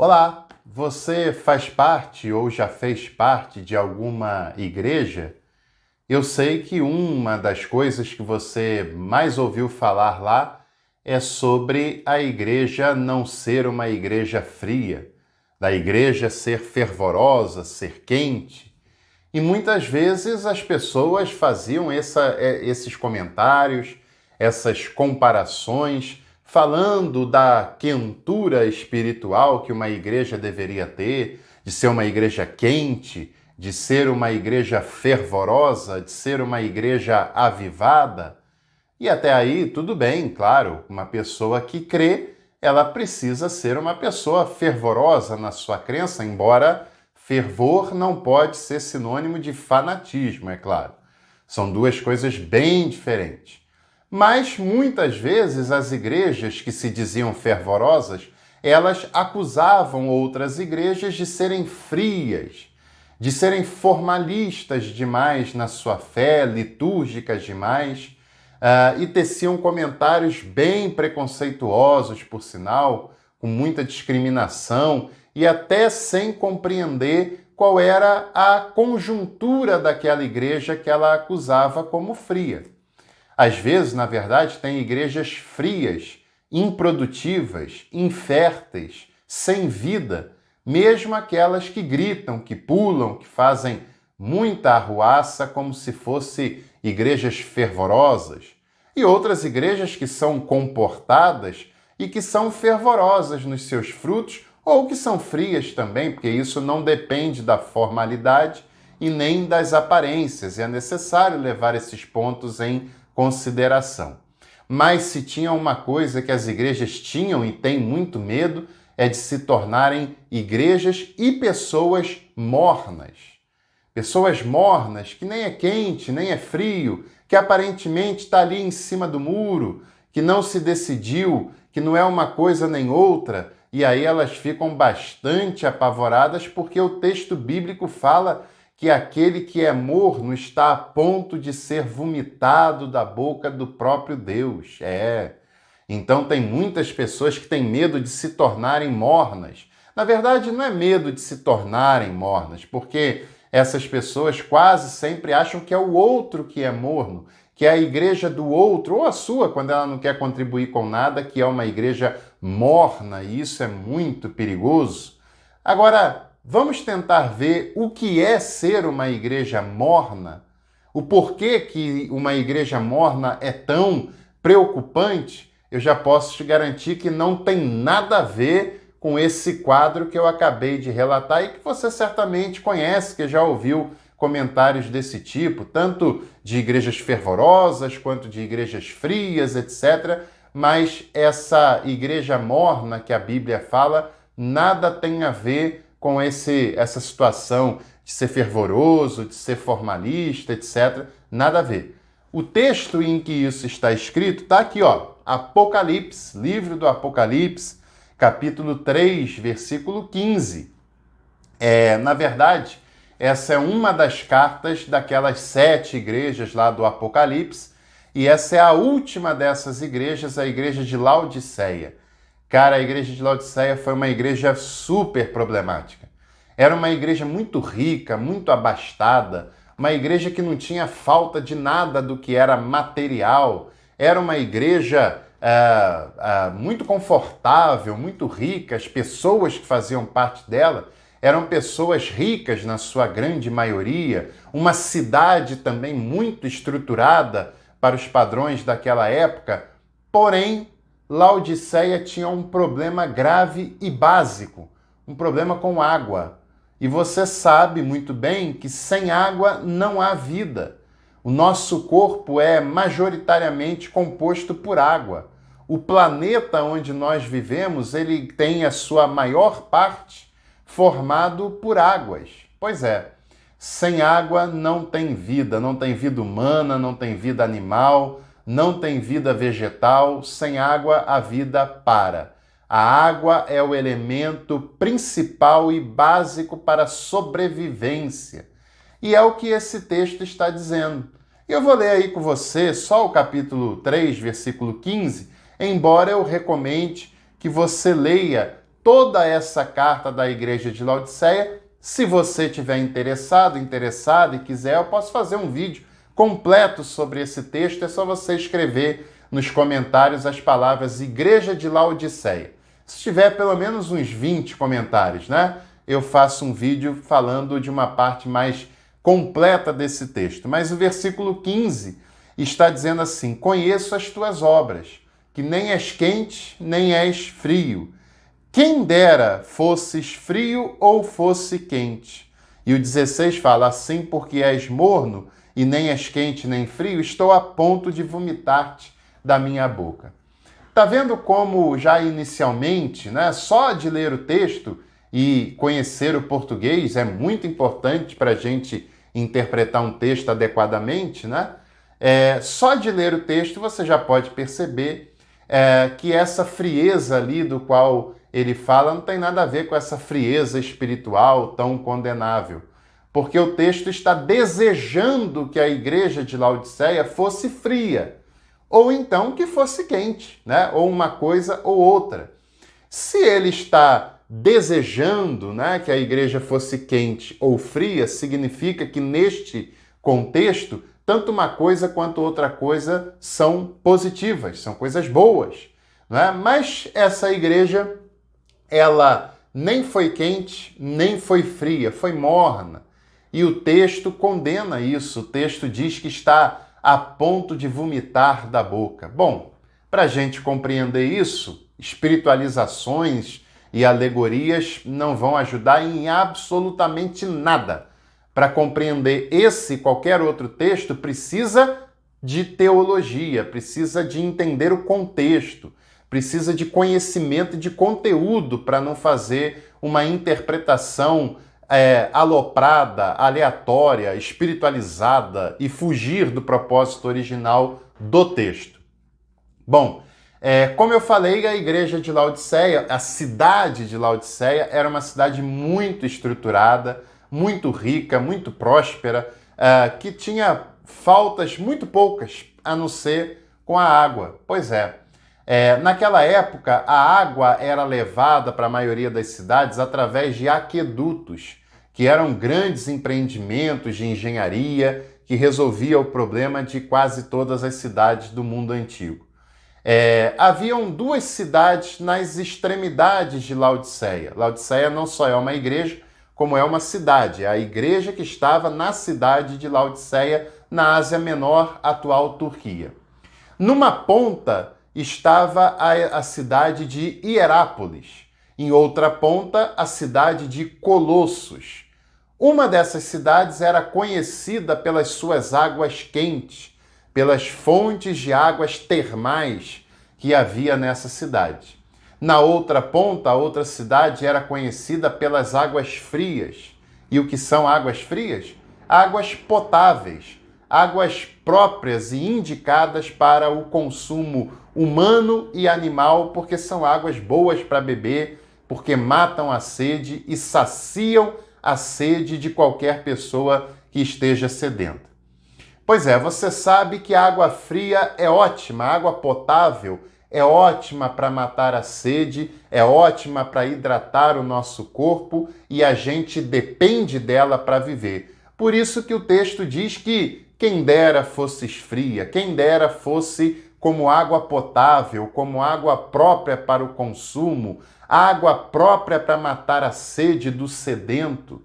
Olá, você faz parte ou já fez parte de alguma igreja? Eu sei que uma das coisas que você mais ouviu falar lá é sobre a igreja não ser uma igreja fria, da igreja ser fervorosa, ser quente. E muitas vezes as pessoas faziam esses comentários, essas comparações, falando da quentura espiritual que uma igreja deveria ter, de ser uma igreja quente, de ser uma igreja fervorosa, de ser uma igreja avivada. E até aí, tudo bem, claro, uma pessoa que crê, ela precisa ser uma pessoa fervorosa na sua crença, embora fervor não pode ser sinônimo de fanatismo, é claro. São duas coisas bem diferentes. Mas muitas vezes as igrejas que se diziam fervorosas, elas acusavam outras igrejas de serem frias, de serem formalistas demais na sua fé, litúrgicas demais, e teciam comentários bem preconceituosos, por sinal, com muita discriminação e até sem compreender qual era a conjuntura daquela igreja que ela acusava como fria. Às vezes, na verdade, tem igrejas frias, improdutivas, inférteis, sem vida, mesmo aquelas que gritam, que pulam, que fazem muita arruaça como se fossem igrejas fervorosas, e outras igrejas que são comportadas e que são fervorosas nos seus frutos, ou que são frias também, porque isso não depende da formalidade e nem das aparências, e é necessário levar esses pontos em consideração. Mas se tinha uma coisa que as igrejas tinham e têm muito medo, é de se tornarem igrejas e pessoas mornas. Pessoas mornas, que nem é quente, nem é frio, que aparentemente está ali em cima do muro, que não se decidiu, que não é uma coisa nem outra, e aí elas ficam bastante apavoradas porque o texto bíblico fala que aquele que é morno está a ponto de ser vomitado da boca do próprio Deus. Então tem muitas pessoas que têm medo de se tornarem mornas. Na verdade, não é medo de se tornarem mornas, porque essas pessoas quase sempre acham que é o outro que é morno, que é a igreja do outro, ou a sua, quando ela não quer contribuir com nada, que é uma igreja morna, e isso é muito perigoso. Agora, vamos tentar ver o que é ser uma igreja morna, o porquê que uma igreja morna é tão preocupante. Eu já posso te garantir que não tem nada a ver com esse quadro que eu acabei de relatar e que você certamente conhece, que já ouviu comentários desse tipo, tanto de igrejas fervorosas quanto de igrejas frias, etc. Mas essa igreja morna que a Bíblia fala nada tem a ver com essa situação de ser fervoroso, de ser formalista, etc. Nada a ver. O texto em que isso está escrito está aqui, ó, Apocalipse, livro do Apocalipse, capítulo 3, versículo 15. Na verdade, essa é uma das cartas daquelas 7 igrejas lá do Apocalipse, e essa é a última dessas igrejas, a igreja de Laodiceia. Cara, a igreja de Laodiceia foi uma igreja super problemática. Era uma igreja muito rica, muito abastada, uma igreja que não tinha falta de nada do que era material. Era uma igreja muito confortável, muito rica. As pessoas que faziam parte dela eram pessoas ricas na sua grande maioria. Uma cidade também muito estruturada para os padrões daquela época. Porém, Laodiceia tinha um problema grave e básico, um problema com água. E você sabe muito bem que sem água não há vida. O nosso corpo é majoritariamente composto por água. O planeta onde nós vivemos, ele tem a sua maior parte formado por águas. Pois é, sem água não tem vida humana, não tem vida animal, não tem vida vegetal. Sem água a vida para. A água é o elemento principal e básico para a sobrevivência. E é o que esse texto está dizendo. Eu vou ler aí com você só o capítulo 3, versículo 15, embora eu recomende que você leia toda essa carta da igreja de Laodiceia. Se você tiver interessado e quiser, eu posso fazer um vídeo completo sobre esse texto. É só você escrever nos comentários as palavras Igreja de Laodiceia. Se tiver pelo menos uns 20 comentários, né? Eu faço um vídeo falando de uma parte mais completa desse texto. Mas o versículo 15 está dizendo assim: conheço as tuas obras, que nem és quente, nem és frio. Quem dera fosses frio ou fosse quente. E o 16 fala: assim, porque és morno e nem és quente nem frio, estou a ponto de vomitar-te da minha boca. Está vendo como já inicialmente, né, só de ler o texto e conhecer o português é muito importante para a gente interpretar um texto adequadamente, né? Só de ler o texto você já pode perceber que essa frieza ali do qual ele fala não tem nada a ver com essa frieza espiritual tão condenável, porque o texto está desejando que a igreja de Laodiceia fosse fria, ou então que fosse quente, né? Ou uma coisa ou outra. Se ele está desejando, né, que a igreja fosse quente ou fria, significa que neste contexto, tanto uma coisa quanto outra coisa são positivas, são coisas boas, né? Mas essa igreja, ela nem foi quente, nem foi fria, foi morna. E o texto condena isso, o texto diz que está a ponto de vomitar da boca. Bom, para a gente compreender isso, espiritualizações e alegorias não vão ajudar em absolutamente nada. Para compreender esse e qualquer outro texto, precisa de teologia, precisa de entender o contexto, precisa de conhecimento e de conteúdo para não fazer uma interpretação aloprada, aleatória, espiritualizada e fugir do propósito original do texto. Bom, como eu falei, a igreja de Laodiceia, a cidade de Laodiceia, era uma cidade muito estruturada, muito rica, muito próspera, que tinha faltas muito poucas, a não ser com a água. Pois naquela época, a água era levada para a maioria das cidades através de aquedutos, que eram grandes empreendimentos de engenharia que resolvia o problema de quase todas as cidades do mundo antigo. Haviam duas cidades nas extremidades de Laodiceia. Laodiceia não só é uma igreja, como é uma cidade. É a igreja que estava na cidade de Laodiceia, na Ásia Menor, atual Turquia. Numa ponta estava a cidade de Hierápolis. Em outra ponta, a cidade de Colossos. Uma dessas cidades era conhecida pelas suas águas quentes, pelas fontes de águas termais que havia nessa cidade. Na outra ponta, a outra cidade era conhecida pelas águas frias. E o que são águas frias? Águas potáveis, águas próprias e indicadas para o consumo humano e animal, porque são águas boas para beber, porque matam a sede e saciam a sede de qualquer pessoa que esteja sedenta. Pois você sabe que a água fria é ótima, a água potável é ótima para matar a sede, é ótima para hidratar o nosso corpo e a gente depende dela para viver. Por isso que o texto diz que quem dera fosses fria, quem dera fosse como água potável, como água própria para o consumo, água própria para matar a sede do sedento.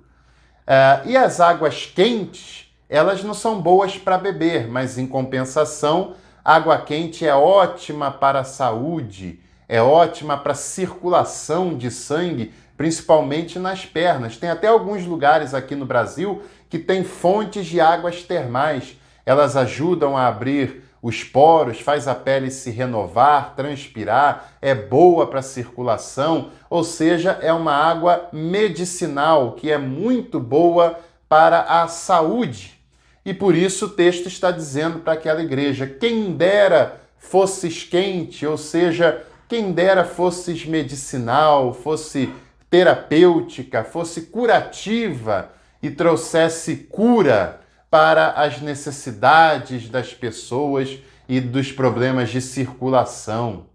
E as águas quentes, elas não são boas para beber, mas em compensação, água quente é ótima para a saúde, é ótima para a circulação de sangue, principalmente nas pernas. Tem até alguns lugares aqui no Brasil que tem fontes de águas termais. Elas ajudam a abrir os poros, faz a pele se renovar, transpirar, é boa para a circulação, ou seja, é uma água medicinal que é muito boa para a saúde. E por isso o texto está dizendo para aquela igreja: quem dera fosses quente, ou seja, quem dera fosses medicinal, fosse terapêutica, fosse curativa e trouxesse cura para as necessidades das pessoas e dos problemas de circulação.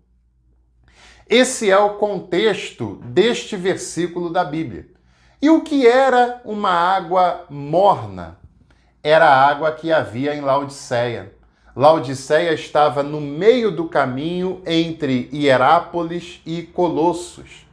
Esse é o contexto deste versículo da Bíblia. E o que era uma água morna? Era a água que havia em Laodiceia. Laodiceia estava no meio do caminho entre Hierápolis e Colossos.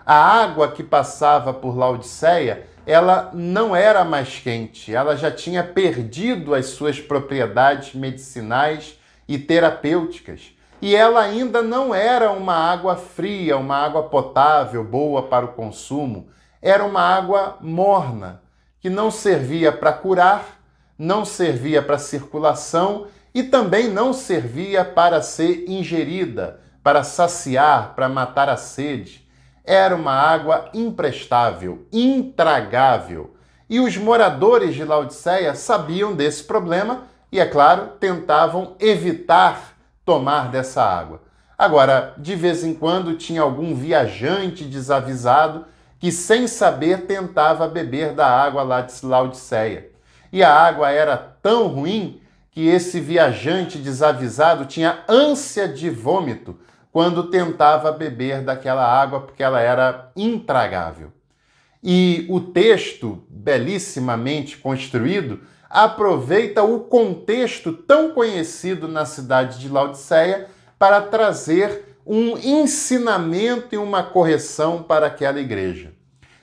A água que passava por Laodiceia, ela não era mais quente, ela já tinha perdido as suas propriedades medicinais e terapêuticas. E ela ainda não era uma água fria, uma água potável, boa para o consumo. Era uma água morna, que não servia para curar, não servia para circulação e também não servia para ser ingerida, para saciar, para matar a sede. Era uma água imprestável, intragável. E os moradores de Laodiceia sabiam desse problema e, é claro, tentavam evitar tomar dessa água. Agora, de vez em quando tinha algum viajante desavisado que, sem saber, tentava beber da água lá de Laodiceia. E a água era tão ruim que esse viajante desavisado tinha ânsia de vômito quando tentava beber daquela água, porque ela era intragável. E o texto, belíssimamente construído, aproveita o contexto tão conhecido na cidade de Laodiceia para trazer um ensinamento e uma correção para aquela igreja.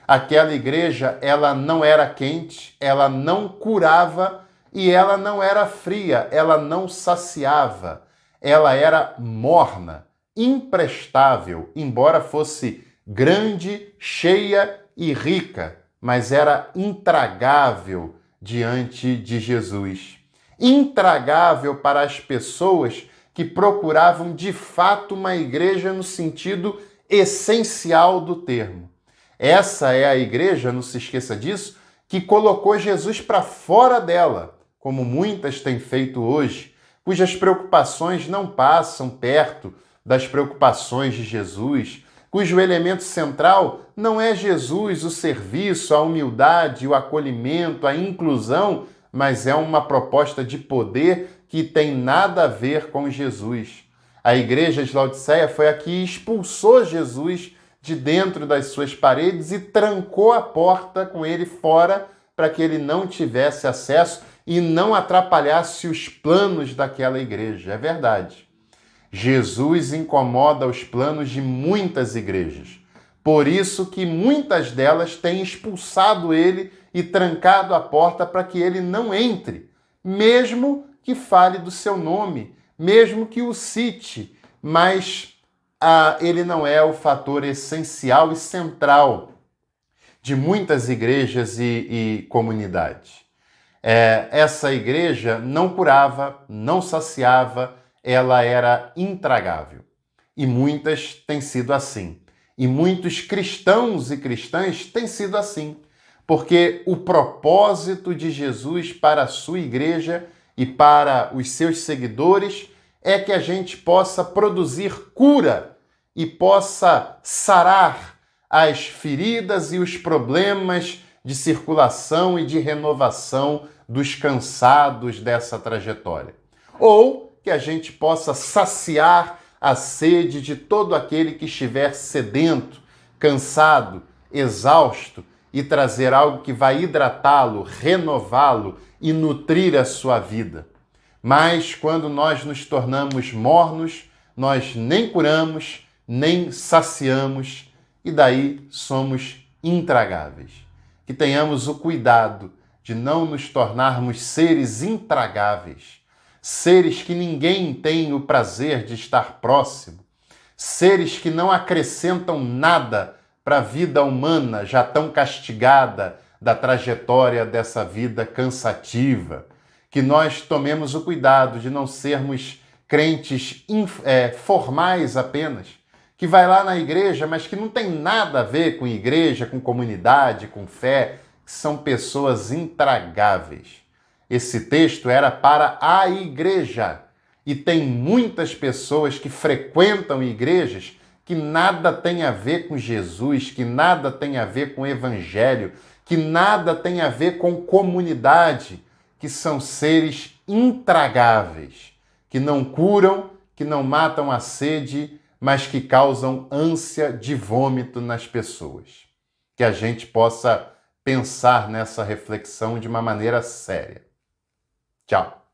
Aquela igreja, ela não era quente, ela não curava e ela não era fria, ela não saciava. Ela era morna, imprestável, embora fosse grande, cheia e rica, mas era intragável diante de Jesus. Intragável para as pessoas que procuravam de fato uma igreja no sentido essencial do termo. Essa é a igreja, não se esqueça disso, que colocou Jesus para fora dela, como muitas têm feito hoje, cujas preocupações não passam perto das preocupações de Jesus, cujo elemento central não é Jesus, o serviço, a humildade, o acolhimento, a inclusão, mas é uma proposta de poder que tem nada a ver com Jesus. A igreja de Laodiceia foi a que expulsou Jesus de dentro das suas paredes e trancou a porta com ele fora para que ele não tivesse acesso e não atrapalhasse os planos daquela igreja. É verdade. Jesus incomoda os planos de muitas igrejas. Por isso que muitas delas têm expulsado ele e trancado a porta para que ele não entre, mesmo que fale do seu nome, mesmo que o cite, mas ele não é o fator essencial e central de muitas igrejas e comunidades. Essa igreja não curava, não saciava, ela era intragável. E muitas têm sido assim. E muitos cristãos e cristãs têm sido assim. Porque o propósito de Jesus para a sua igreja e para os seus seguidores é que a gente possa produzir cura e possa sarar as feridas e os problemas de circulação e de renovação dos cansados dessa trajetória. Ou que a gente possa saciar a sede de todo aquele que estiver sedento, cansado, exausto e trazer algo que vai hidratá-lo, renová-lo e nutrir a sua vida. Mas quando nós nos tornamos mornos, nós nem curamos, nem saciamos e daí somos intragáveis. Que tenhamos o cuidado de não nos tornarmos seres intragáveis, seres que ninguém tem o prazer de estar próximo, seres que não acrescentam nada para a vida humana já tão castigada da trajetória dessa vida cansativa. Que nós tomemos o cuidado de não sermos crentes formais apenas, que vai lá na igreja, mas que não tem nada a ver com igreja, com comunidade, com fé, que são pessoas intragáveis. Esse texto era para a igreja. E tem muitas pessoas que frequentam igrejas que nada tem a ver com Jesus, que nada tem a ver com o evangelho, que nada tem a ver com comunidade, que são seres intragáveis, que não curam, que não matam a sede, mas que causam ânsia de vômito nas pessoas. Que a gente possa pensar nessa reflexão de uma maneira séria. Tchau!